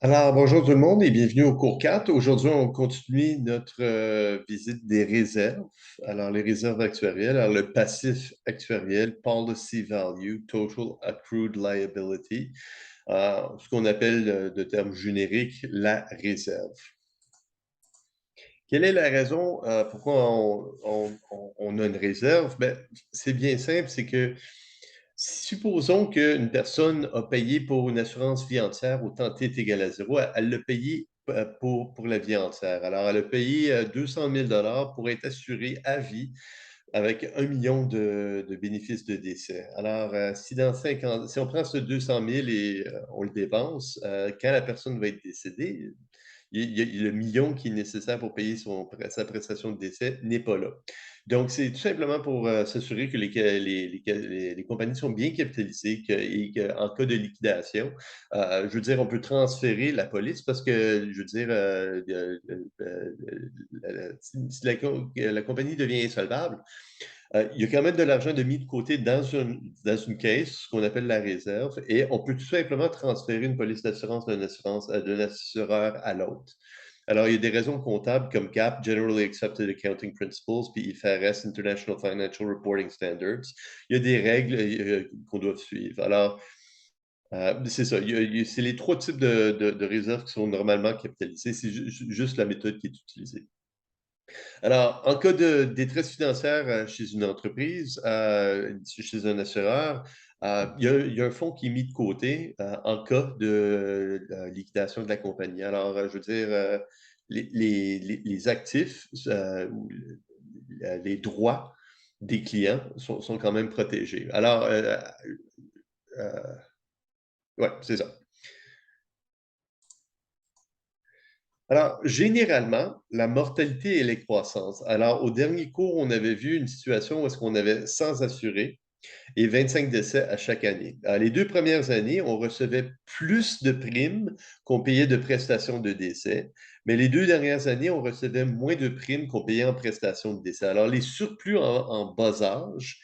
Alors, bonjour tout le monde et bienvenue au cours 4. Aujourd'hui, on continue notre visite des réserves. Alors, les réserves actuarielles, alors le passif actuariel, Policy Value, Total Accrued Liability, ce qu'on appelle de terme générique la réserve. Quelle est la raison pourquoi on a une réserve? Ben, c'est bien simple, c'est que supposons qu'une personne a payé pour une assurance vie entière autant t est égal à zéro, elle l'a payé pour la vie entière. Alors, elle a payé 200 000 pour être assurée à vie avec 1 million de bénéfices de décès. Alors, si dans 5 ans, si on prend ce 200 000 et on le dépense, quand la personne va être décédée, le million qui est nécessaire pour payer sa prestation de décès n'est pas là. Donc, c'est tout simplement pour s'assurer que les compagnies sont bien capitalisées et qu'en cas de liquidation, je veux dire, on peut transférer la police parce que, je veux dire, si la compagnie devient insolvable, il y a quand même de l'argent de mis de côté dans une caisse, ce qu'on appelle la réserve, et on peut tout simplement transférer une police d'assurance d'un assureur à l'autre. Alors, il y a des raisons comptables comme GAAP, Generally Accepted Accounting Principles, puis IFRS, International Financial Reporting Standards. Il y a des règles qu'on doit suivre. Alors, c'est ça. C'est les trois types de réserves qui sont normalement capitalisées. C'est juste la méthode qui est utilisée. Alors, en cas de détresse financière chez une entreprise, chez un assureur, il y a un fonds qui est mis de côté en cas de liquidation de la compagnie. Alors, je veux dire, les actifs ou les droits des clients sont quand même protégés. Alors, ouais, c'est ça. Alors, généralement, la mortalité et les croissances. Alors, au dernier cours, on avait vu une situation où est-ce qu'on avait 100 assurés et 25 décès à chaque année. Les 2 premières années, on recevait plus de primes qu'on payait de prestations de décès, mais les 2 dernières années, on recevait moins de primes qu'on payait en prestations de décès. Alors, les surplus en bas âge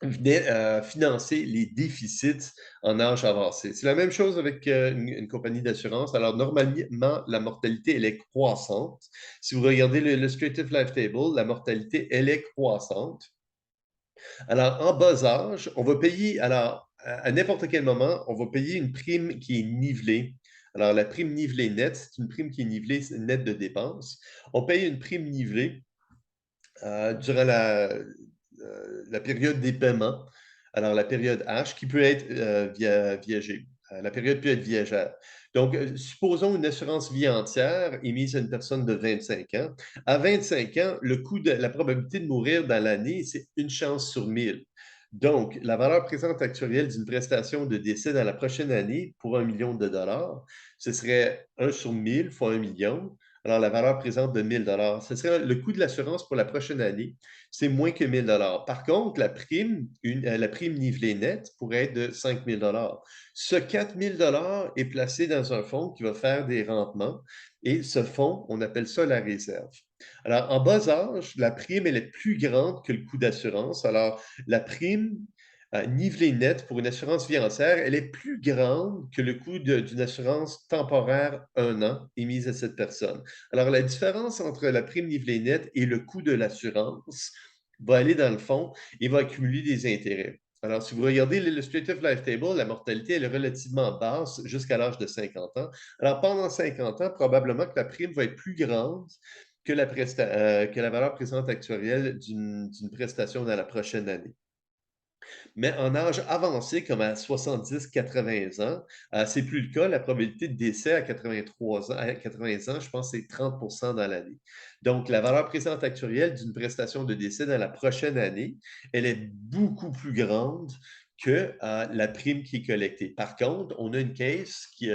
venaient financer les déficits en âge avancé. C'est la même chose avec une compagnie d'assurance. Alors, normalement, la mortalité, elle est croissante. Si vous regardez l'Illustrative Life Table, la mortalité, elle est croissante. Alors, en bas âge, on va payer, alors, à n'importe quel moment, on va payer une prime qui est nivelée. Alors, la prime nivelée nette, c'est une prime qui est nivelée nette de dépenses. On paye une prime nivelée durant la période des paiements. Alors, la période H, qui peut être viagée. La période peut être viagère. Donc, supposons une assurance vie entière émise à une personne de 25 ans. À 25 ans, la probabilité de mourir dans l'année, c'est une chance sur 1000. Donc, la valeur présente actuelle d'une prestation de décès dans la prochaine année pour 1 million de dollars, ce serait 1 sur 1000 fois 1 million. Alors, la valeur présente de 1000 dollars. Ce serait le coût de l'assurance pour la prochaine année, c'est moins que 1000 dollars. Par contre, la prime nivelée nette pourrait être de 5000 dollars. Ce 4000 dollars est placé dans un fonds qui va faire des rendements et ce fonds, on appelle ça la réserve. Alors, en bas âge, la prime, elle est plus grande que le coût d'assurance. Alors, la prime nivelée nette pour une assurance vie entière, elle est plus grande que le coût d'une assurance temporaire 1 an émise à cette personne. Alors, la différence entre la prime nivelée nette et le coût de l'assurance va aller dans le fond et va accumuler des intérêts. Alors, si vous regardez l'Illustrative Life Table, la mortalité elle est relativement basse jusqu'à l'âge de 50 ans. Alors, pendant 50 ans, probablement que la prime va être plus grande que la valeur présente actuelle d'une prestation dans la prochaine année. Mais en âge avancé, comme à 70-80 ans, c'est plus le cas. La probabilité de décès à 83 ans, à 80 ans, je pense que c'est 30 dans l'année. Donc, la valeur présente actuelle d'une prestation de décès dans la prochaine année, elle est beaucoup plus grande que la prime qui est collectée. Par contre, on a une caisse qui,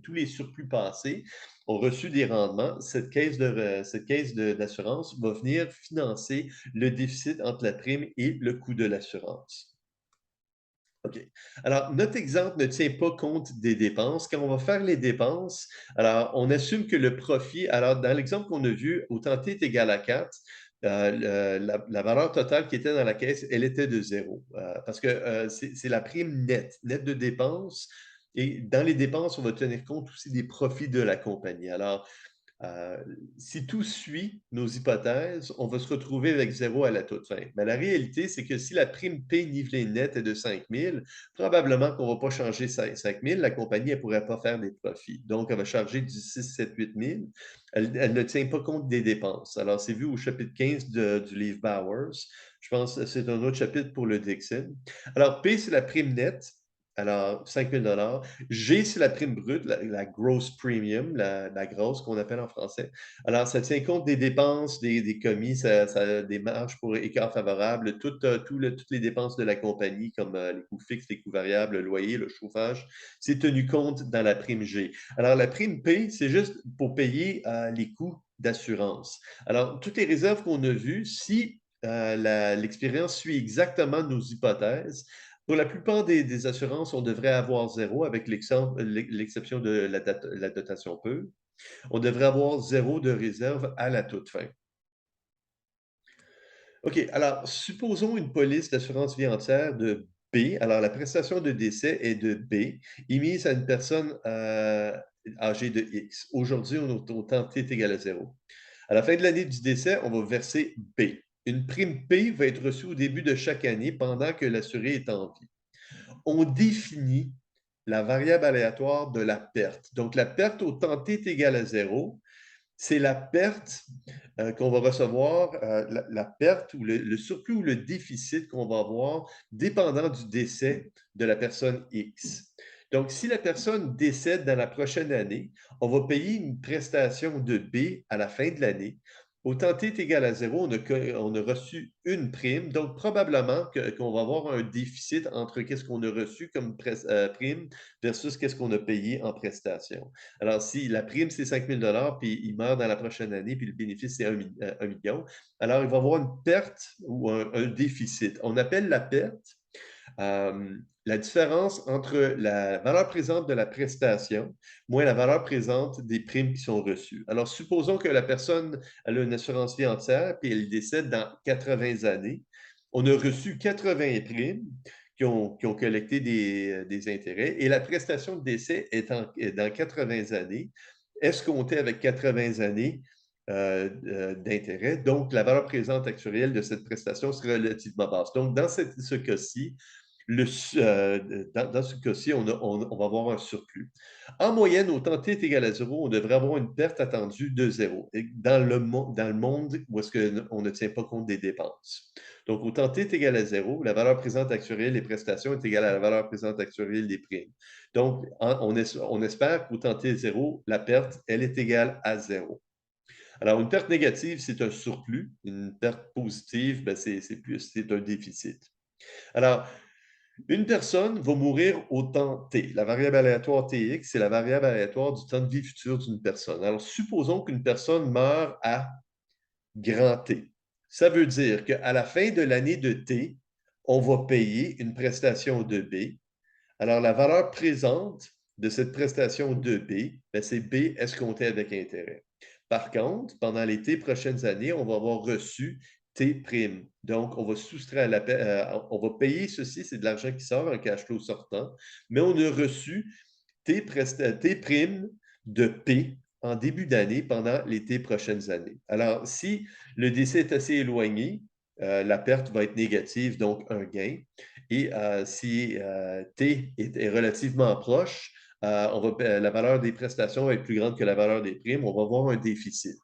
tous les surplus passés ont reçu des rendements. Cette caisse d'assurance va venir financer le déficit entre la prime et le coût de l'assurance. OK. Alors, notre exemple ne tient pas compte des dépenses. Quand on va faire les dépenses, alors, on assume que le profit, alors, dans l'exemple qu'on a vu, autant t est égal à 4, la valeur totale qui était dans la caisse, elle était de 0. Parce que c'est la prime nette de dépenses Et dans les dépenses, on va tenir compte aussi des profits de la compagnie. Alors, si tout suit nos hypothèses, on va se retrouver avec zéro à la toute fin. Mais la réalité, c'est que si la prime P nivelée nette est de 5 000, probablement qu'on ne va pas changer 5 000. La compagnie, elle ne pourrait pas faire des profits. Donc, elle va charger du 6, 7, 8 000. Elle ne tient pas compte des dépenses. Alors, c'est vu au chapitre 15 du livre Bowers. Je pense que c'est un autre chapitre pour le Dixon. Alors, P, c'est la prime nette. Alors, 5 000. G, c'est la prime brute, la gross premium, la grosse qu'on appelle en français. Alors, ça tient compte des dépenses, des commis, des marges pour écart favorable, toutes les dépenses de la compagnie, comme les coûts fixes, les coûts variables, le loyer, le chauffage, c'est tenu compte dans la prime G. Alors, la prime P, c'est juste pour payer les coûts d'assurance. Alors, toutes les réserves qu'on a vues, si l'expérience suit exactement nos hypothèses, pour la plupart des assurances, on devrait avoir zéro, avec l'exception de la dotation pure. On devrait avoir zéro de réserve à la toute fin. OK, alors supposons une police d'assurance vie entière de B. Alors la prestation de décès est de B, émise à une personne âgée de X. Aujourd'hui, au temps T est égal à zéro. À la fin de l'année du décès, on va verser B. Une prime P va être reçue au début de chaque année pendant que l'assuré est en vie. On définit la variable aléatoire de la perte. Donc, la perte au temps t est égale à zéro. C'est la perte qu'on va recevoir, la perte ou le surplus ou le déficit qu'on va avoir dépendant du décès de la personne X. Donc, si la personne décède dans la prochaine année, on va payer une prestation de B à la fin de l'année. Au temps t est égal à zéro, on a reçu une prime, donc probablement qu'on va avoir un déficit entre qu'est-ce qu'on a reçu comme prime versus qu'est-ce qu'on a payé en prestation. Alors, si la prime, c'est 5 000 puis il meurt dans la prochaine année, puis le bénéfice, c'est 1 million, alors il va avoir une perte ou un déficit. On appelle la perte la différence entre la valeur présente de la prestation moins la valeur présente des primes qui sont reçues. Alors, supposons que la personne elle a une assurance vie entière, puis elle décède dans 80 années. On a reçu 80 primes qui ont collecté des intérêts et la prestation de décès est dans 80 années, escomptée avec 80 années d'intérêt. Donc, la valeur présente actuelle de cette prestation serait relativement basse. Donc, dans ce cas-ci, dans ce cas-ci, on va avoir un surplus. En moyenne, au temps t est égal à zéro, on devrait avoir une perte attendue de zéro dans le monde où est-ce qu'on ne tient pas compte des dépenses. Donc, au temps t est égal à zéro, la valeur présente actuelle des prestations est égale à la valeur présente actuelle des primes. Donc, on espère qu'au temps t est zéro, la perte, elle est égale à zéro. Alors, une perte négative, c'est un surplus. Une perte positive, ben, c'est un déficit. Alors, une personne va mourir au temps t. La variable aléatoire tx, c'est la variable aléatoire du temps de vie futur d'une personne. Alors, supposons qu'une personne meurt à grand T. Ça veut dire qu'à la fin de l'année de T, on va payer une prestation de B. Alors, la valeur présente de cette prestation de B, ben, c'est B escompté avec intérêt. Par contre, pendant les T prochaines années, on va avoir reçu T prime. Donc, on va soustraire on va payer ceci, c'est de l'argent qui sort, un cash flow sortant, mais on a reçu T prime de P en début d'année pendant les T prochaines années. Alors, si le décès est assez éloigné, la perte va être négative, donc un gain. Et si T est relativement proche, la valeur des prestations va être plus grande que la valeur des primes, on va avoir un déficit.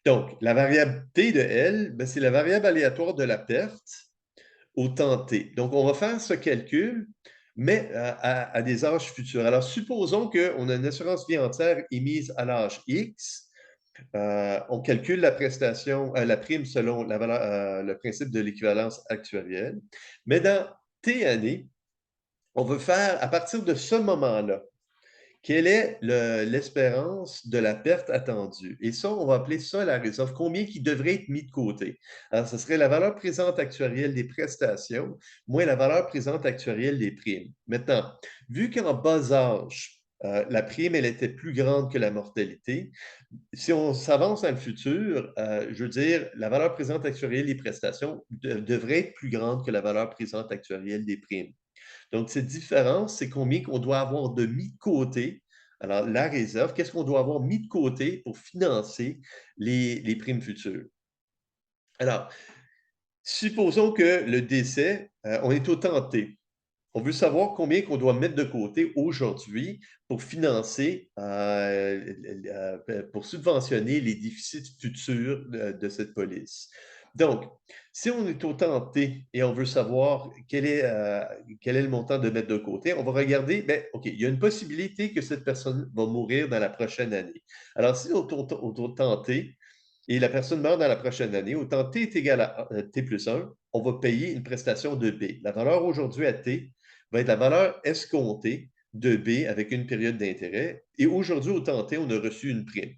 Donc, la variable T de L, ben, c'est la variable aléatoire de la perte au temps T. Donc, on va faire ce calcul, mais à des âges futurs. Alors, supposons qu'on a une assurance vie entière émise à l'âge X. On calcule la prestation, la prime selon le principe de l'équivalence actuarielle. Mais dans T années, on veut faire, à partir de ce moment-là, quelle est l'espérance de la perte attendue? Et ça, on va appeler ça la réserve. Combien qui devrait être mis de côté? Alors, ce serait la valeur présente actuarielle des prestations moins la valeur présente actuarielle des primes. Maintenant, vu qu'en bas âge, la prime, elle était plus grande que la mortalité. Si on s'avance dans le futur, je veux dire, la valeur présente actuarielle des prestations devrait être plus grande que la valeur présente actuarielle des primes. Donc, cette différence, c'est combien qu'on doit avoir de mis de côté. Alors, la réserve, qu'est-ce qu'on doit avoir mis de côté pour financer les primes futures? Alors, supposons que le décès, on est au tenté. On veut savoir combien qu'on doit mettre de côté aujourd'hui pour financer, pour subventionner les déficits futurs de cette police. Donc, si on est au tenté et on veut savoir quel est le montant de mettre de côté, on va regarder, ben, OK, il y a une possibilité que cette personne va mourir dans la prochaine année. Alors, si au tenté et la personne meurt dans la prochaine année, autant T est égal à T plus 1, on va payer une prestation de B. La valeur aujourd'hui à T va être la valeur escomptée de B avec une période d'intérêt. Et aujourd'hui, au temps T, on a reçu une prime.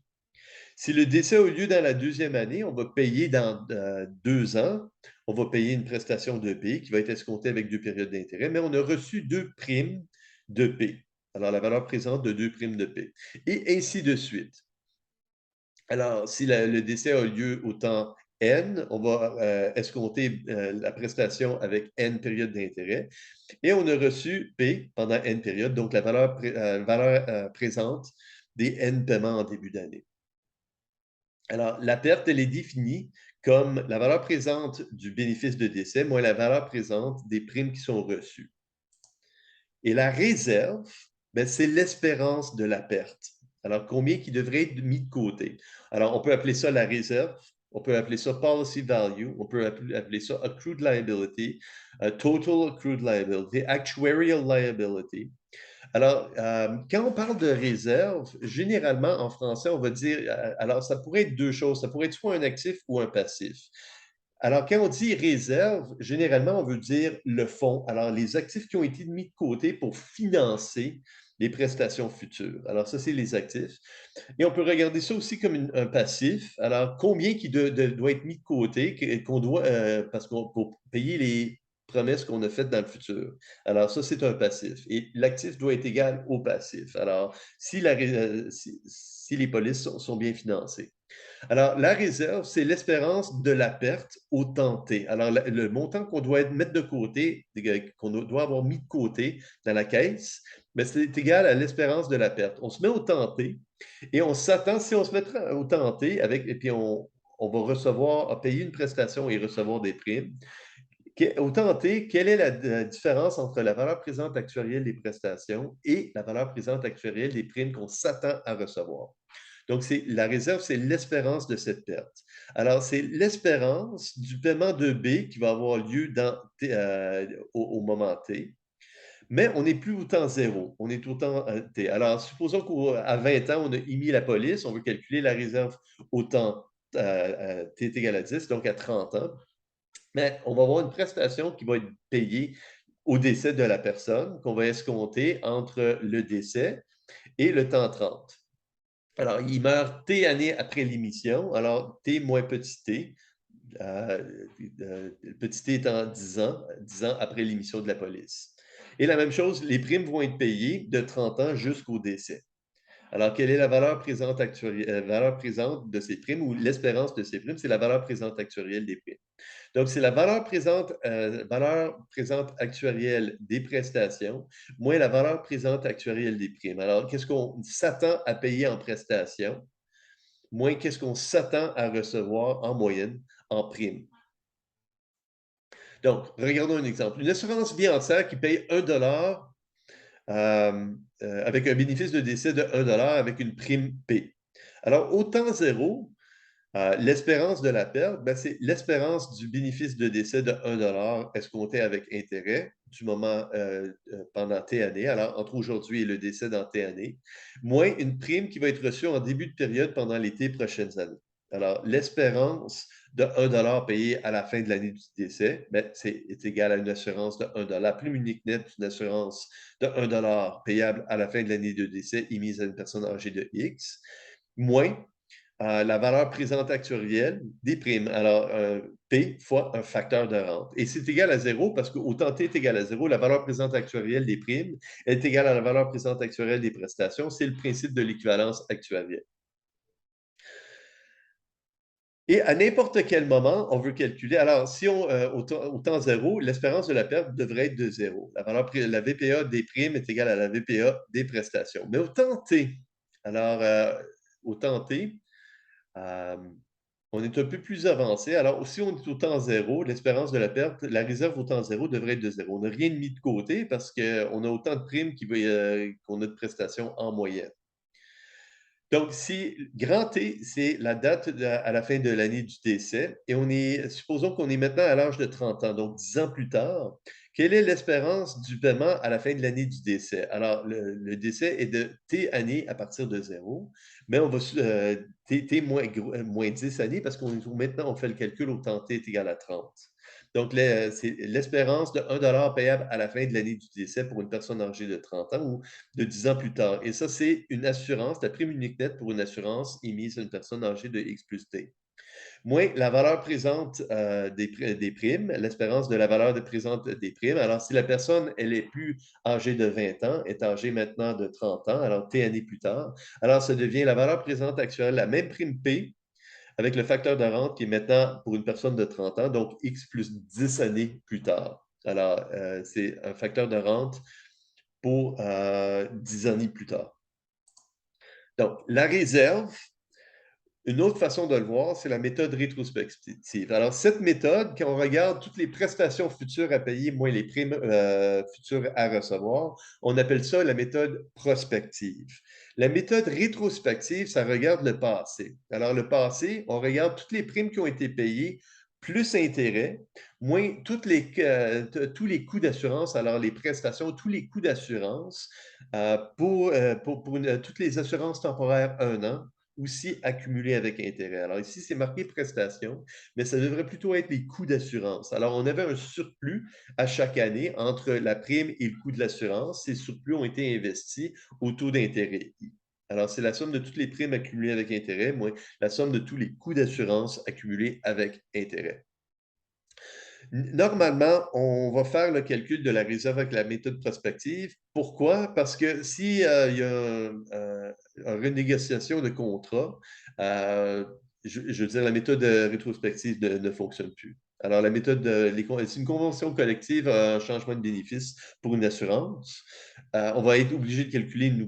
Si le décès a eu lieu dans la deuxième année, on va payer dans 2 ans, on va payer une prestation de B qui va être escomptée avec 2 périodes d'intérêt, mais on a reçu 2 primes de P. Alors, la valeur présente de 2 primes de P. Et ainsi de suite. Alors, si le décès a lieu au temps N, on va escompter la prestation avec N périodes d'intérêt. Et on a reçu P pendant N périodes, donc la valeur présente des N paiements en début d'année. Alors, la perte, elle est définie comme la valeur présente du bénéfice de décès moins la valeur présente des primes qui sont reçues. Et la réserve, ben, c'est l'espérance de la perte. Alors, combien qui devrait être mis de côté? Alors, on peut appeler ça la réserve, on peut appeler ça policy value, on peut appeler ça accrued liability, total accrued liability, actuarial liability. Alors, quand on parle de réserve, généralement en français, on va dire, alors ça pourrait être deux choses, ça pourrait être soit un actif ou un passif. Alors, quand on dit réserve, généralement, on veut dire le fonds. Alors, les actifs qui ont été mis de côté pour financer les prestations futures. Alors, ça, c'est les actifs. Et on peut regarder ça aussi comme un passif. Alors, combien qui doit être mis de côté, qu'on doit, parce qu'on pour payer les promesses qu'on a faites dans le futur. Alors, ça, c'est un passif. Et l'actif doit être égal au passif. Alors, si les polices sont bien financées. Alors, la réserve, c'est l'espérance de la perte au temps T. Alors, le montant qu'on doit mettre de côté, qu'on doit avoir mis de côté dans la caisse, ben, c'est égal à l'espérance de la perte. On se met au temps T et on s'attend, si on se met au temps T, et puis on va recevoir, payer une prestation et recevoir des primes. Au temps T, quelle est la différence entre la valeur présente actuarielle des prestations et la valeur présente actuarielle des primes qu'on s'attend à recevoir? Donc, la réserve, c'est l'espérance de cette perte. Alors, c'est l'espérance du paiement de B qui va avoir lieu au moment T, mais on n'est plus au temps zéro, on est au temps T. Alors, supposons qu'à 20 ans, on a émis la police, on veut calculer la réserve au temps T est égal à 10, donc à 30 ans, mais on va avoir une prestation qui va être payée au décès de la personne, qu'on va escompter entre le décès et le temps 30. Alors, il meurt T années après l'émission, alors T moins petit t, petit t étant 10 ans après l'émission de la police. Et la même chose, les primes vont être payées de 30 ans jusqu'au décès. Alors, quelle est la valeur présente actuelle, valeur présente de ces primes ou l'espérance de ces primes? C'est la valeur présente actuarielle des primes. Donc, c'est la valeur présente actuarielle des prestations moins la valeur présente actuarielle des primes. Alors, qu'est-ce qu'on s'attend à payer en prestations, moins qu'est-ce qu'on s'attend à recevoir en moyenne en prime. Donc, regardons un exemple. Une assurance vie entière qui paye 1 avec un bénéfice de décès de 1 avec une prime P. Alors, au temps zéro, l'espérance de la perte, ben, c'est l'espérance du bénéfice de décès de 1 escompté avec intérêt du moment pendant T années, alors entre aujourd'hui et le décès dans T années, moins une prime qui va être reçue en début de période pendant les T prochaines années. Alors, l'espérance de 1 payé à la fin de l'année du décès, ben, est égal à une assurance de 1 Prime unique net, une assurance de 1 payable à la fin de l'année de décès émise à une personne âgée de X, moins la valeur présente actuarielle des primes. Alors, P fois un facteur de rente. Et c'est égal à 0 parce qu'autant T est égal à 0, la valeur présente actuarielle des primes est égale à la valeur présente actuarielle des prestations. C'est le principe de l'équivalence actuarielle. Et à n'importe quel moment, on veut calculer. Alors, si on, au temps zéro, l'espérance de la perte devrait être de zéro. La VPA des primes est égale à la VPA des prestations. Mais au temps t, alors, au temps t, euh, on est un peu plus avancé. Alors, si on est au temps zéro, l'espérance de la perte, la réserve au temps zéro devrait être de zéro. On n'a rien mis de côté parce qu'on a autant de primes qu'on a de prestations en moyenne. Donc, si grand T, c'est la date à la fin de l'année du décès, et supposons qu'on est maintenant à l'âge de 30 ans, donc 10 ans plus tard, quelle est l'espérance du paiement à la fin de l'année du décès? Alors, le décès est de T années à partir de zéro, mais on va T moins 10 années parce qu'on maintenant on fait le calcul au temps T est égal à 30. Donc, c'est l'espérance de 1 $ payable à la fin de l'année du décès pour une personne âgée de 30 ans ou de 10 ans plus tard. Et ça, c'est une assurance, la prime unique nette pour une assurance émise à une personne âgée de X plus T. Moins la valeur présente des primes, l'espérance de la valeur présente des primes. Alors, si la personne, elle est plus âgée de 20 ans, est âgée maintenant de 30 ans, alors T années plus tard, alors ça devient la valeur présente actuelle, la même prime P, avec le facteur de rente qui est maintenant pour une personne de 30 ans, donc X plus 10 années plus tard. Alors, c'est un facteur de rente pour 10 années plus tard. Donc, la réserve, une autre façon de le voir, c'est la méthode rétrospective. Alors, cette méthode, quand on regarde toutes les prestations futures à payer, moins les primes futures à recevoir, on appelle ça la méthode prospective. La méthode rétrospective, ça regarde le passé. Alors, le passé, on regarde toutes les primes qui ont été payées, plus intérêts, moins tous les coûts d'assurance, alors les prestations, tous les coûts d'assurance toutes les assurances temporaires 1 an, aussi accumulé avec intérêt. Alors ici, c'est marqué prestations, mais ça devrait plutôt être les coûts d'assurance. Alors, on avait un surplus à chaque année entre la prime et le coût de l'assurance. Ces surplus ont été investis au taux d'intérêt I. Alors, c'est la somme de toutes les primes accumulées avec intérêt, moins la somme de tous les coûts d'assurance accumulés avec intérêt. Normalement, on va faire le calcul de la réserve avec la méthode prospective. Pourquoi? Parce que s'il y a une renégociation de contrat, je veux dire, la méthode rétrospective ne fonctionne plus. Alors, la méthode, c'est une convention collective, un changement de bénéfice pour une assurance. On va être obligé de calculer une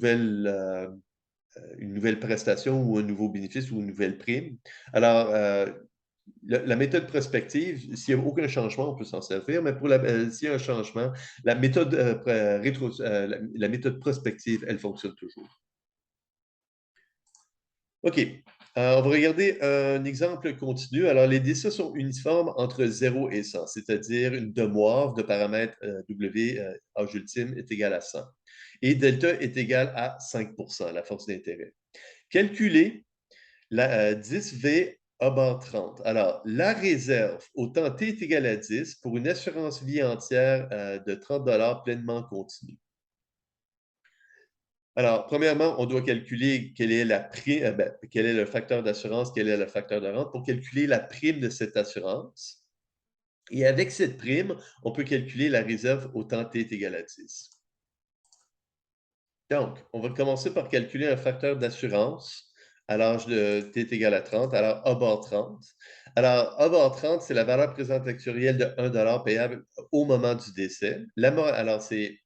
nouvelle prestation ou un nouveau bénéfice ou une nouvelle prime. Alors, la méthode prospective, s'il n'y a aucun changement, on peut s'en servir, mais s'il y a un changement, la méthode prospective, elle fonctionne toujours. OK. On va regarder un exemple continu. Alors, les décès sont uniformes entre 0 et 100, c'est-à-dire une demeure de paramètre W, âge ultime, est égal à 100. Et delta est égal à 5 la force d'intérêt. Calculer la 10V A bar 30. Alors, la réserve au temps T est égal à 10 pour une assurance vie entière de 30 pleinement continue. Alors, premièrement, on doit calculer quel est quel est le facteur d'assurance, quel est le facteur de rente pour calculer la prime de cette assurance. Et avec cette prime, on peut calculer la réserve au temps T est égal à 10. Donc, on va commencer par calculer un facteur d'assurance à l'âge de T est égal à 30, alors A bar 30. Alors, A bar 30, c'est la valeur présente actuelle de 1 $ payable au moment du décès. Alors, c'est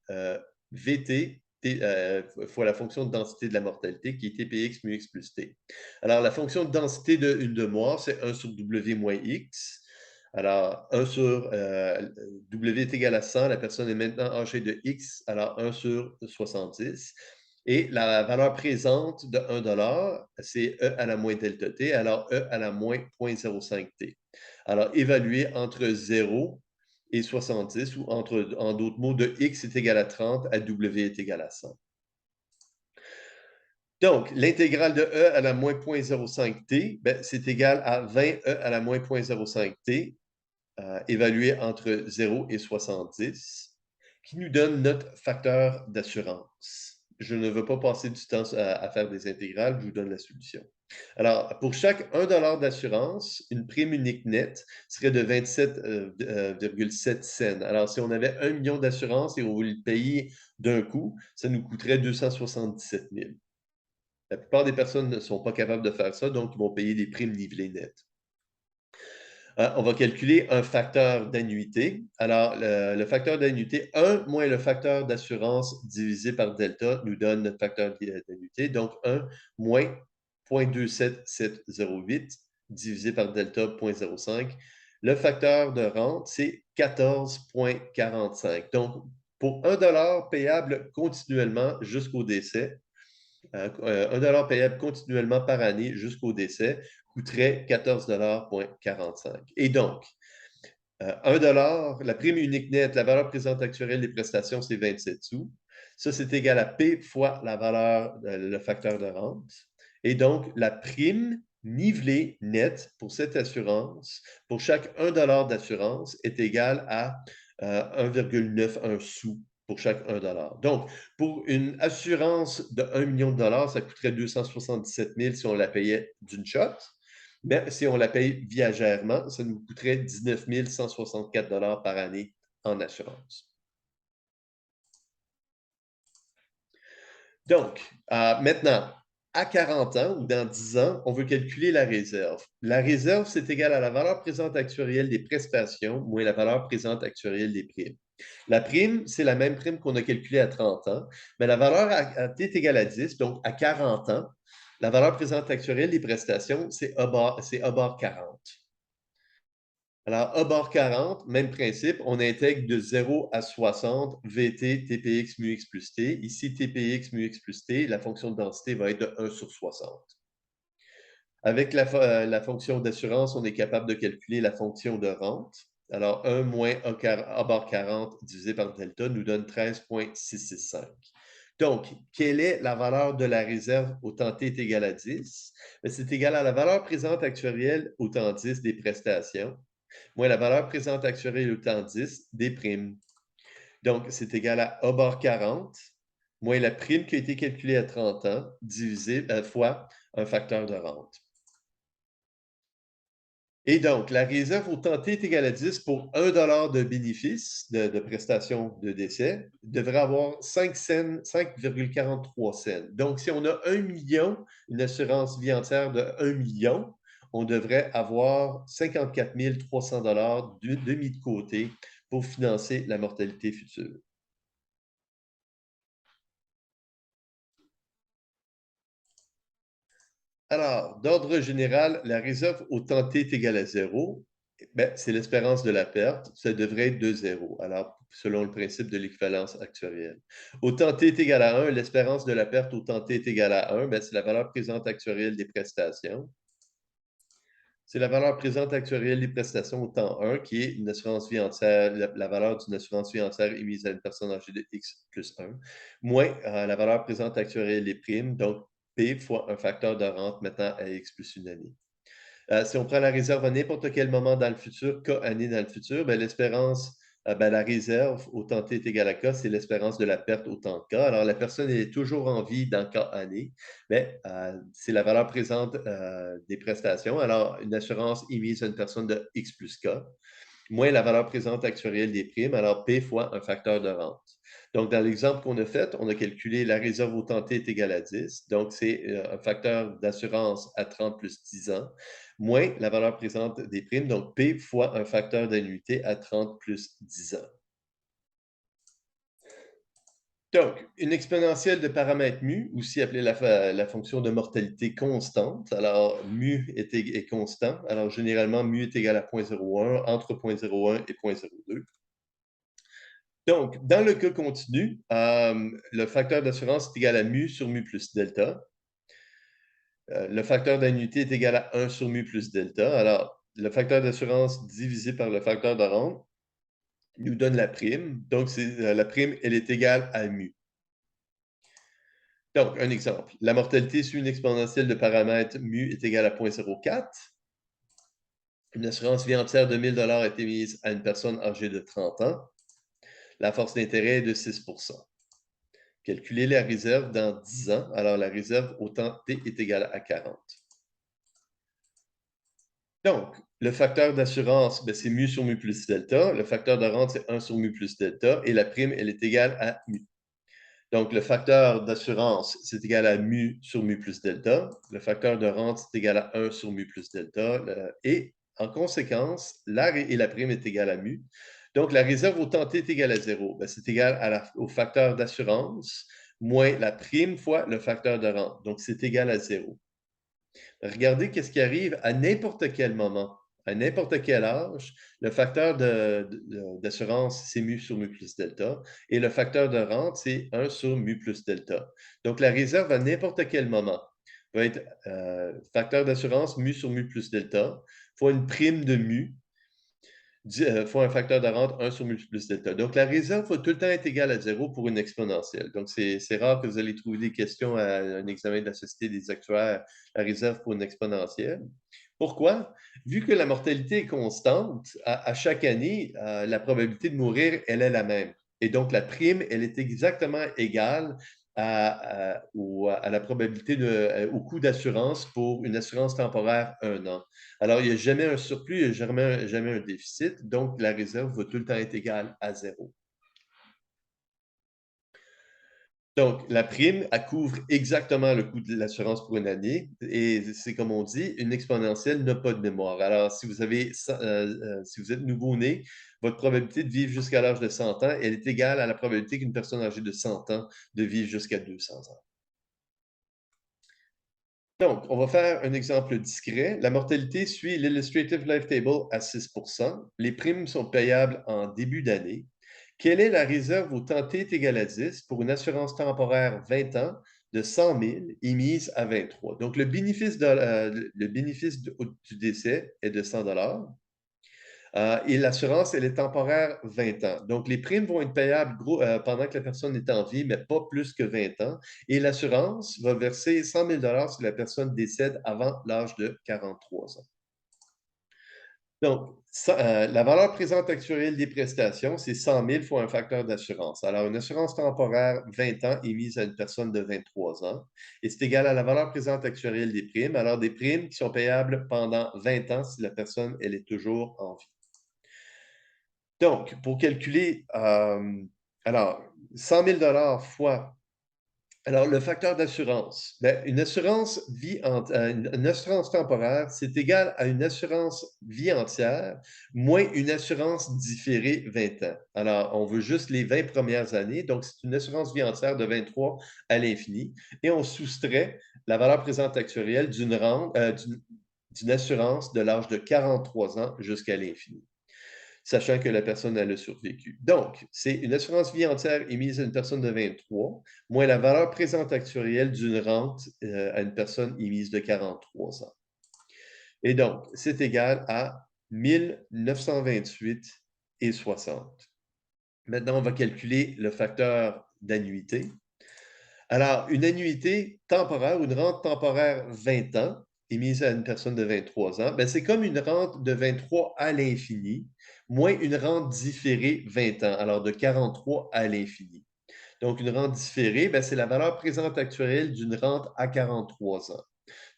VT fois la fonction de densité de la mortalité qui est TPX mu X plus T. Alors, la fonction de densité d'une demeure, c'est 1 sur W moins X. Alors, 1 sur W est égal à 100, la personne est maintenant âgée de X, alors 1 sur 70. Et la valeur présente de 1 c'est E à la moins delta T, alors E à la moins 0,05 T. Alors, évalué entre 0 et 70, ou en d'autres mots, de X est égal à 30 à W est égal à 100. Donc, l'intégrale de E à la moins 0,05 T, c'est égal à 20 E à la moins 0,05 T, évalué entre 0 et 70, qui nous donne notre facteur d'assurance. Je ne veux pas passer du temps à faire des intégrales, je vous donne la solution. Alors, pour chaque 1 $ d'assurance, une prime unique nette serait de 27,7 cents. Alors, si on avait 1 million d'assurance et on voulait le payer d'un coup, ça nous coûterait 277 000. La plupart des personnes ne sont pas capables de faire ça, donc ils vont payer des primes nivelées nettes. On va calculer un facteur d'annuité. Alors, le facteur d'annuité, 1 moins le facteur d'assurance divisé par delta nous donne notre facteur d'annuité. Donc, 1 moins 0,27708 divisé par delta 0,05. Le facteur de rente, c'est 14,45. Donc, pour 1 $ payable continuellement jusqu'au décès, 1 $ payable continuellement par année jusqu'au décès coûterait 14,45 $. Et donc, 1 $, la prime unique nette, la valeur présente actuelle des prestations, c'est 27 sous. Ça, c'est égal à P fois la valeur, le facteur de rente. Et donc, la prime nivelée nette pour cette assurance, pour chaque 1 $ d'assurance, est égale à 1,91 sous pour chaque 1 $. Donc, pour une assurance de 1 million de dollars, ça coûterait 277 000 si on la payait d'une shot. Mais si on la paye viagèrement, ça nous coûterait 19 164 $ par année en assurance. Donc, maintenant, à 40 ans ou dans 10 ans, on veut calculer la réserve. La réserve, c'est égal à la valeur présente actuarielle des prestations moins la valeur présente actuarielle des primes. La prime, c'est la même prime qu'on a calculée à 30 ans, mais la valeur à t est égale à 10, donc à 40 ans, la valeur présente actuarielle des prestations, c'est A bar 40. Alors, A bar 40, même principe, on intègre de 0 à 60 VT, TPX, mu x plus T. Ici, TPX, mu x plus T, la fonction de densité va être de 1 sur 60. Avec la fonction d'assurance, on est capable de calculer la fonction de rente. Alors, 1 moins A bar 40 divisé par delta nous donne 13,665. Donc, quelle est la valeur de la réserve au temps t est égal à 10? C'est égal à la valeur présente actuarielle au temps 10 des prestations, moins la valeur présente actuarielle au temps 10 des primes. Donc, c'est égal à A bar 40 moins la prime qui a été calculée à 30 ans divisé fois un facteur de rente. Et donc, la réserve au temps t est égale à 10 pour 1 $ de bénéfice de prestation de décès devrait avoir 5,43 cents. Donc, si on a 1 million, une assurance vie entière de 1 million, on devrait avoir 54 300 $ de mis de côté pour financer la mortalité future. Alors, d'ordre général, la réserve au temps t est égale à 0. Ben, c'est l'espérance de la perte. Ça devrait être de 0. Alors, selon le principe de l'équivalence actuarielle. Au temps t est égal à 1, l'espérance de la perte au temps t est égale à 1. Ben, c'est la valeur présente actuarielle des prestations. C'est la valeur présente actuarielle des prestations au temps 1, qui est une assurance vie entière, la valeur d'une assurance vie entière émise à une personne âgée de X plus 1, moins la valeur présente actuarielle des primes, donc P fois un facteur de rente maintenant à X plus une année. Si on prend la réserve à n'importe quel moment dans le futur, K année dans le futur, ben, l'espérance, la réserve au temps t est égal à K, c'est l'espérance de la perte au temps K. Alors, la personne est toujours en vie dans K année, mais c'est la valeur présente des prestations. Alors, une assurance émise à une personne de X plus K, moins la valeur présente actuarielle des primes, alors P fois un facteur de rente. Donc, dans l'exemple qu'on a fait, on a calculé la réserve au temps t est égale à 10. Donc, c'est un facteur d'assurance à 30 plus 10 ans, moins la valeur présente des primes, donc P fois un facteur d'annuité à 30 plus 10 ans. Donc, une exponentielle de paramètre mu, aussi appelée la fonction de mortalité constante. Alors, mu est constant. Alors, généralement, mu est égal à 0,01, entre 0,01 et 0,02. Donc, dans le cas continu, le facteur d'assurance est égal à mu sur mu plus delta. Le facteur d'annuité est égal à 1 sur mu plus delta. Alors, le facteur d'assurance divisé par le facteur de rente nous donne la prime. Donc, la prime, elle est égale à mu. Donc, un exemple. La mortalité sur une exponentielle de paramètre mu est égale à 0,04. Une assurance vie entière de 1 000 $ a été mise à une personne âgée de 30 ans. La force d'intérêt est de 6 %. Calculer la réserve dans 10 ans. Alors, la réserve au temps t est égale à 40. Donc, le facteur d'assurance, ben, c'est mu sur mu plus delta. Le facteur de rente, c'est 1 sur mu plus delta. Et la prime, elle est égale à mu. Donc, le facteur d'assurance, c'est égal à mu sur mu plus delta. Le facteur de rente, c'est égal à 1 sur mu plus delta. Et En conséquence, et la prime est égale à mu. Donc, la réserve au temps t est égale à 0. Ben, c'est égal au facteur d'assurance moins la prime fois le facteur de rente. Donc, c'est égal à 0. Regardez qu'est-ce qui arrive à n'importe quel moment, à n'importe quel âge. Le facteur d'assurance, c'est mu sur mu plus delta, et le facteur de rente, c'est 1 sur mu plus delta. Donc, la réserve à n'importe quel moment va être facteur d'assurance mu sur mu plus delta, fois une prime de mu, fois un facteur de rente 1 sur mu plus delta. Donc, la réserve va tout le temps être égale à 0 pour une exponentielle. Donc, c'est rare que vous allez trouver des questions à un examen de la Société des actuaires, la réserve pour une exponentielle. Pourquoi? Vu que la mortalité est constante, à chaque année, la probabilité de mourir, elle est la même. Et donc, la prime, elle est exactement égale à la probabilité au coût d'assurance pour une assurance temporaire 1 an. Alors, il n'y a jamais un surplus, il n'y a jamais un déficit, donc la réserve va tout le temps être égale à 0. Donc, la prime, elle couvre exactement le coût de l'assurance pour une année et c'est comme on dit, une exponentielle n'a pas de mémoire. Alors, si vous êtes nouveau-né, votre probabilité de vivre jusqu'à l'âge de 100 ans, elle est égale à la probabilité qu'une personne âgée de 100 ans de vivre jusqu'à 200 ans. Donc, on va faire un exemple discret. La mortalité suit l'Illustrative Life Table à 6 %. Les primes sont payables en début d'année. Quelle est la réserve au temps t est égal à 10 pour une assurance temporaire 20 ans de 100 000 émise à 23? Donc, le bénéfice du décès est de 100 et l'assurance, elle est temporaire 20 ans. Donc, les primes vont être payables pendant que la personne est en vie, mais pas plus que 20 ans. Et l'assurance va verser 100 000 si la personne décède avant l'âge de 43 ans. Donc, la valeur présente actuelle des prestations, c'est 100 000 fois un facteur d'assurance. Alors, une assurance temporaire 20 ans émise à une personne de 23 ans, et c'est égal à la valeur présente actuelle des primes. Alors, des primes qui sont payables pendant 20 ans si la personne, elle est toujours en vie. Donc, pour calculer, alors, 100 000 fois, alors le facteur d'assurance, ben, une assurance une assurance temporaire, c'est égal à une assurance vie entière moins une assurance différée 20 ans. Alors, on veut juste les 20 premières années, donc c'est une assurance vie entière de 23 à l'infini, et on soustrait la valeur présente actuelle d'une assurance de l'âge de 43 ans jusqu'à l'infini, sachant que la personne, elle a survécu. Donc, c'est une assurance vie entière émise à une personne de 23, moins la valeur présente actuelle d'une rente à une personne émise de 43 ans. Et donc, c'est égal à 1928,60. Maintenant, on va calculer le facteur d'annuité. Alors, une annuité temporaire ou une rente temporaire 20 ans émise à une personne de 23 ans, ben, c'est comme une rente de 23 à l'infini, moins une rente différée 20 ans, alors de 43 à l'infini. Donc, une rente différée, ben, c'est la valeur présente actuelle d'une rente à 43 ans.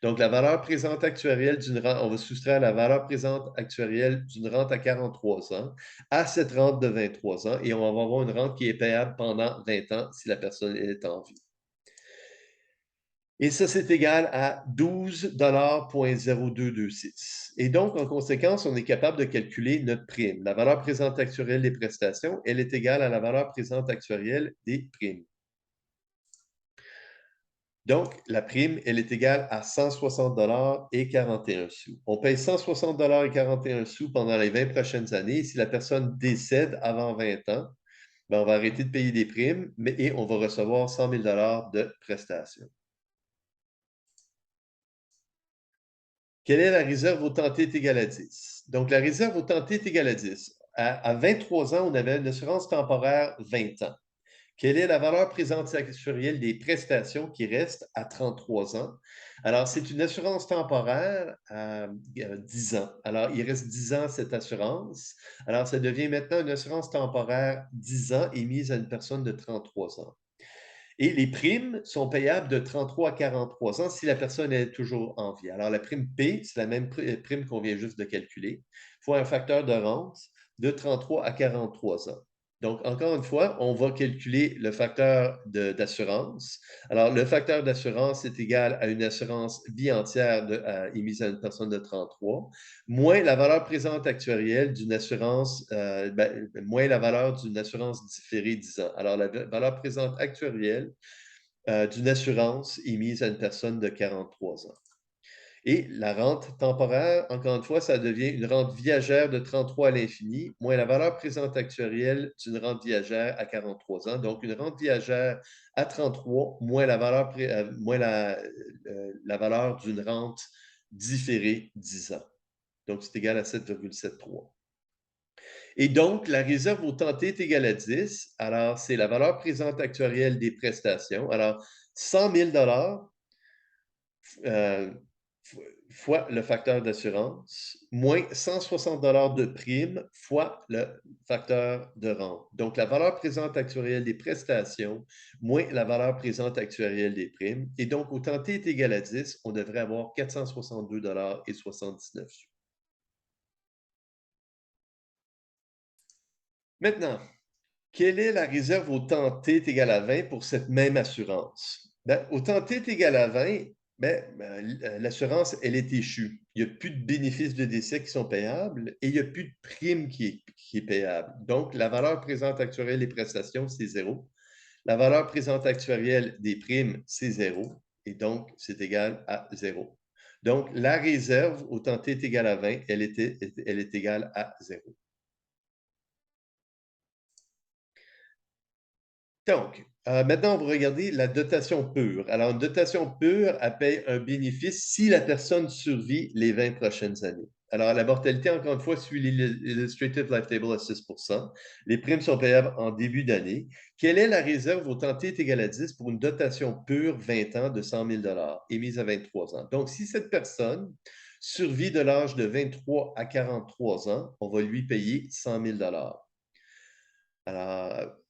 Donc, la valeur présente actuelle d'une rente, on va soustraire la valeur présente actuelle d'une rente à 43 ans à cette rente de 23 ans et on va avoir une rente qui est payable pendant 20 ans si la personne est en vie. Et ça, c'est égal à 12,0226. Et donc, en conséquence, on est capable de calculer notre prime. La valeur présente actuelle des prestations, elle est égale à la valeur présente actuelle des primes. Donc, la prime, elle est égale à 160 et 41 sous. On paye 160 et 41 sous pendant les 20 prochaines années. Si la personne décède avant 20 ans, ben, on va arrêter de payer des primes et on va recevoir 100 000 de prestations. Quelle est la réserve au temps t est égal à 10? Donc, la réserve au temps t est égale à 10. À 23 ans, on avait une assurance temporaire 20 ans. Quelle est la valeur présente actuelle des prestations qui restent à 33 ans? Alors, c'est une assurance temporaire à 10 ans. Alors, il reste 10 ans à cette assurance. Alors, ça devient maintenant une assurance temporaire 10 ans émise à une personne de 33 ans. Et les primes sont payables de 33 à 43 ans si la personne est toujours en vie. Alors, la prime P, c'est la même prime qu'on vient juste de calculer, fois un facteur de rente de 33 à 43 ans. Donc, encore une fois, on va calculer le facteur d'assurance. Alors, le facteur d'assurance est égal à une assurance vie entière émise à une personne de 33, moins la valeur présente actuarielle d'une assurance, moins la valeur d'une assurance différée 10 ans. Alors, la valeur présente actuarielle d'une assurance émise à une personne de 43 ans. Et la rente temporaire, encore une fois, ça devient une rente viagère de 33 à l'infini, moins la valeur présente actuarielle d'une rente viagère à 43 ans. Donc, une rente viagère à 33, moins la valeur d'une rente différée 10 ans. Donc, c'est égal à 7,73. Et donc, la réserve au temps T est égale à 10. Alors, c'est la valeur présente actuarielle des prestations. Alors, 100 000 euh, fois le facteur d'assurance, moins 160 de prime fois le facteur de rente. Donc, la valeur présente actuarielle des prestations moins la valeur présente actuarielle des primes. Et donc, au temps T est égal à 10, on devrait avoir 462,79 $. Maintenant, quelle est la réserve au temps T est égal à 20 pour cette même assurance? Ben, au temps T est égal à 20, l'assurance, elle est échue. Il n'y a plus de bénéfices de décès qui sont payables et il n'y a plus de prime qui est payable. Donc, la valeur présente actuarielle des prestations, c'est 0. La valeur présente actuarielle des primes, c'est 0. Et donc, c'est égal à 0. Donc, la réserve au temps T est égal à 20, elle est égale à 0. Donc, maintenant, on va regarder la dotation pure. Alors, une dotation pure, elle paye un bénéfice si la personne survit les 20 prochaines années. Alors, la mortalité, encore une fois, suit l'Illustrative Life Table à 6 %. Les primes sont payables en début d'année. Quelle est la réserve au temps T est égal à 10 pour une dotation pure 20 ans de 100 000 émise à 23 ans? Donc, si cette personne survit de l'âge de 23 à 43 ans, on va lui payer 100 000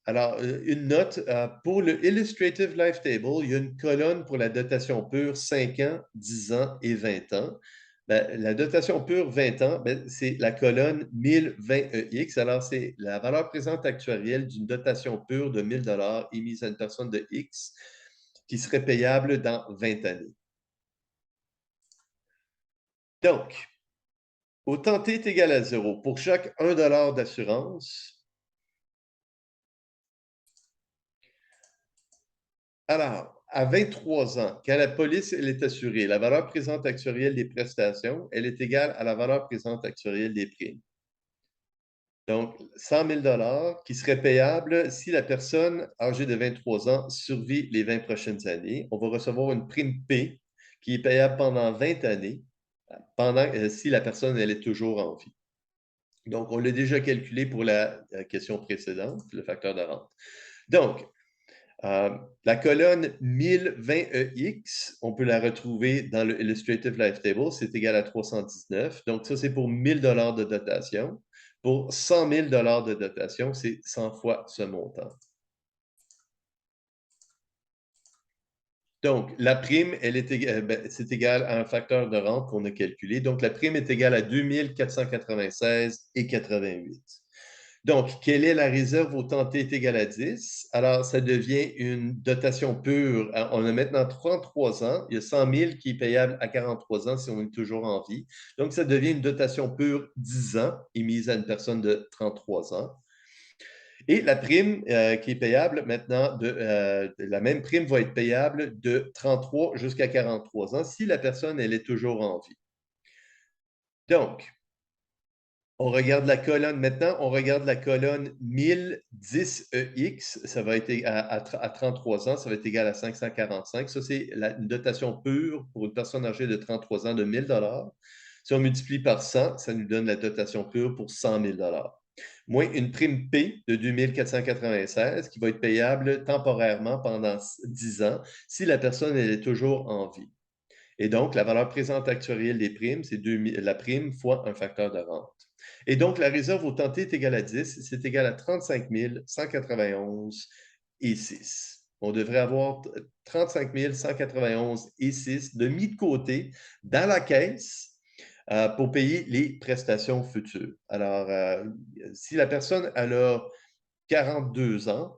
une note, pour le Illustrative Life Table, il y a une colonne pour la dotation pure 5 ans, 10 ans et 20 ans. La dotation pure 20 ans, c'est la colonne 1020EX. Alors, c'est la valeur présente actuarielle d'une dotation pure de 1000 émise à une personne de X qui serait payable dans 20 années. Donc, au temps T est égal à 0. Pour chaque 1 d'assurance, alors, à 23 ans, quand la police elle est assurée, la valeur présente actuarielle des prestations, elle est égale à la valeur présente actuarielle des primes. Donc, 100 000 qui serait payable si la personne âgée de 23 ans survit les 20 prochaines années. On va recevoir une prime P qui est payable pendant 20 années, si la personne elle est toujours en vie. Donc, on l'a déjà calculé pour la question précédente, le facteur de rente. Donc, la colonne 1020EX, on peut la retrouver dans le Illustrative Life Table, c'est égal à 319. Donc, ça, c'est pour 1000 de dotation. Pour 100 000 de dotation, c'est 100 fois ce montant. Donc, la prime, c'est égal à un facteur de rente qu'on a calculé. Donc, la prime est égale à 2496,88. Donc, quelle est la réserve au temps T est égal à 10? Alors, ça devient une dotation pure. On a maintenant 33 ans. Il y a 100 000 qui est payable à 43 ans si on est toujours en vie. Donc, ça devient une dotation pure 10 ans émise à une personne de 33 ans. Et la prime qui est payable maintenant, la même prime va être payable de 33 jusqu'à 43 ans si la personne, elle est toujours en vie. Donc, on regarde la colonne maintenant, on regarde la colonne 1010EX, ça va être à 33 ans, ça va être égal à 545. Ça, c'est une dotation pure pour une personne âgée de 33 ans de 1000 $. Si on multiplie par 100, ça nous donne la dotation pure pour 100 000 $. Moins une prime P de 2496 qui va être payable temporairement pendant 10 ans si la personne elle est toujours en vie. Et donc, la valeur présente actuarielle des primes, c'est la prime fois un facteur de rente. Et donc, la réserve au temps T est égale à 10, c'est égal à 35 191 et 6. On devrait avoir 35 191 et 6 de mis de côté dans la caisse pour payer les prestations futures. Alors, si la personne elle a 42 ans.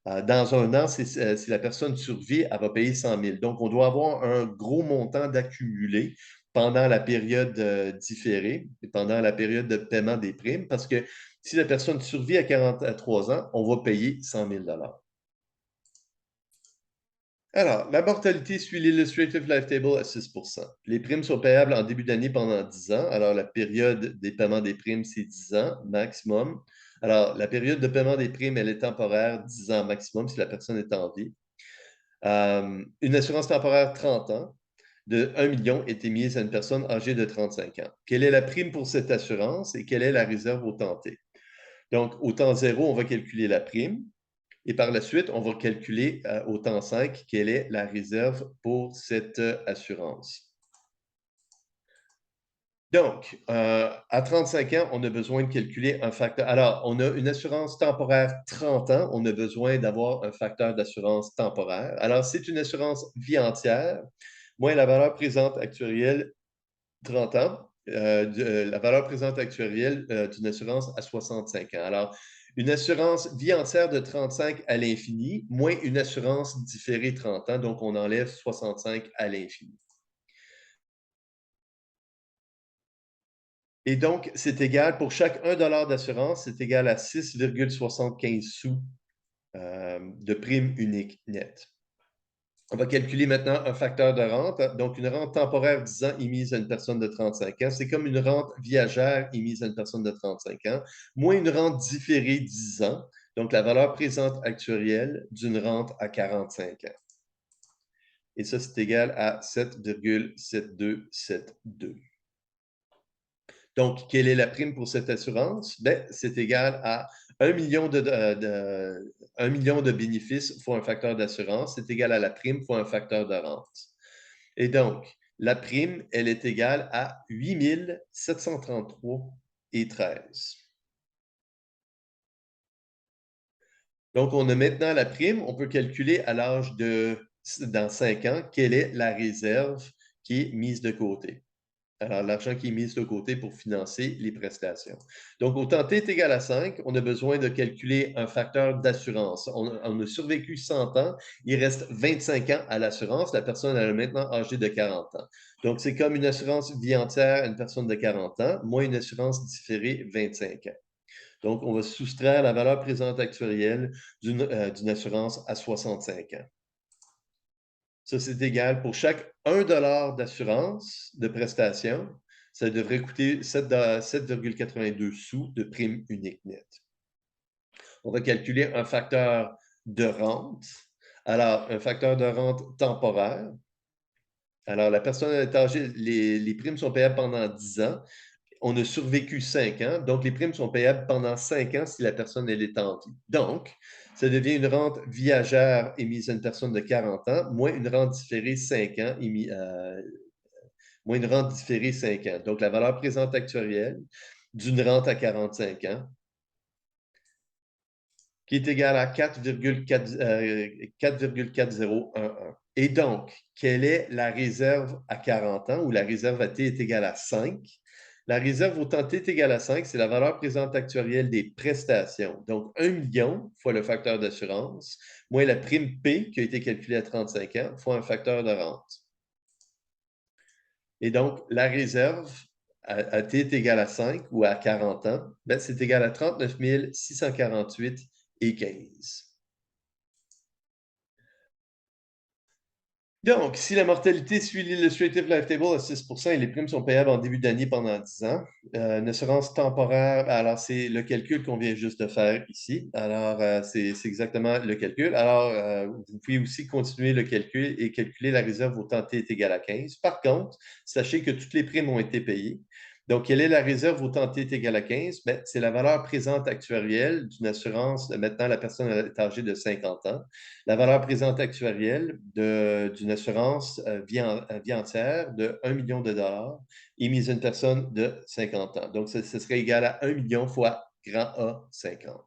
Dans un an, si la personne survit, elle va payer 100 000. Donc, on doit avoir un gros montant d'accumulé pendant la période différée, et pendant la période de paiement des primes, parce que si la personne survit à 43 ans, on va payer 100 000 Alors, la mortalité suit l'Illustrative Life Table à 6 Les primes sont payables en début d'année pendant 10 ans. Alors, la période des paiements des primes, c'est 10 ans maximum. Alors, la période de paiement des primes, elle est temporaire, 10 ans maximum si la personne est en vie. Une assurance temporaire 30 ans de 1 million est émise à une personne âgée de 35 ans. Quelle est la prime pour cette assurance et quelle est la réserve au temps T? Donc, au temps 0, on va calculer la prime. Et par la suite, on va calculer au temps 5 quelle est la réserve pour cette assurance. Donc, à 35 ans, on a besoin de calculer un facteur. Alors, on a une assurance temporaire 30 ans, on a besoin d'avoir un facteur d'assurance temporaire. Alors, c'est une assurance vie entière, moins la valeur présente actuarielle 30 ans, la valeur présente actuarielle d'une assurance à 65 ans. Alors, une assurance vie entière de 35 à l'infini, moins une assurance différée 30 ans, donc on enlève 65 à l'infini. Et donc, c'est égal, pour chaque 1 d'assurance, c'est égal à 6,75 sous de prime unique nette. On va calculer maintenant un facteur de rente. Donc, une rente temporaire 10 ans émise à une personne de 35 ans, c'est comme une rente viagère émise à une personne de 35 ans, moins une rente différée 10 ans, donc la valeur présente actuarielle d'une rente à 45 ans. Et ça, c'est égal à 7,7272. Donc, quelle est la prime pour cette assurance? Ben, c'est égal à 1 million de 1 million de bénéfices fois un facteur d'assurance, c'est égal à la prime fois un facteur de rente. Et donc, la prime, elle est égale à 8 733,13. Donc, on a maintenant la prime. On peut calculer à l'âge de, dans 5 ans, quelle est la réserve qui est mise de côté. Alors, l'argent qui est mis de côté pour financer les prestations. Donc, au temps t est égal à 5, on a besoin de calculer un facteur d'assurance. On a survécu 100 ans, il reste 25 ans à l'assurance. La personne elle est maintenant âgée de 40 ans. Donc, c'est comme une assurance vie entière à une personne de 40 ans, moins une assurance différée 25 ans. Donc, on va soustraire la valeur présente actuarielle d'une assurance à 65 ans. Ça, c'est égal pour chaque 1 d'assurance de prestation, ça devrait coûter 7,82 sous de prime unique nette. On va calculer un facteur de rente. Alors, un facteur de rente temporaire. Alors, la personne est âgée, les primes sont payables pendant 10 ans. On a survécu 5 ans, donc les primes sont payables pendant 5 ans si la personne elle est en vie. Donc, ça devient une rente viagère émise à une personne de 40 ans, moins une rente différée 5 ans, moins une rente différée 5 ans. Donc, la valeur présente actuarielle d'une rente à 45 ans, qui est égale à 4,4011. Et donc, quelle est la réserve à 40 ans, où la réserve à T est égale à 5? La réserve au temps T est égale à 5, c'est la valeur présente actuarielle des prestations. Donc, 1 million fois le facteur d'assurance, moins la prime P qui a été calculée à 35 ans, fois un facteur de rente. Et donc, la réserve à T est égale à 5 ou à 40 ans, ben, c'est égal à 39 648,15. Donc, si la mortalité suit l'Illustrative Life Table à 6 et les primes sont payables en début d'année pendant 10 ans, une assurance temporaire, alors c'est le calcul qu'on vient juste de faire ici. Alors, c'est exactement le calcul. Alors, vous pouvez aussi continuer le calcul et calculer la réserve au temps T est égal à 15. Par contre, sachez que toutes les primes ont été payées. Donc, quelle est la réserve au temps T est égal à 15? Ben, c'est la valeur présente actuarielle d'une assurance. Maintenant, la personne est âgée de 50 ans. La valeur présente actuarielle d'une assurance vie entière de 1 million de dollars émise à une personne de 50 ans. Donc, ce serait égal à 1 million fois grand A 50.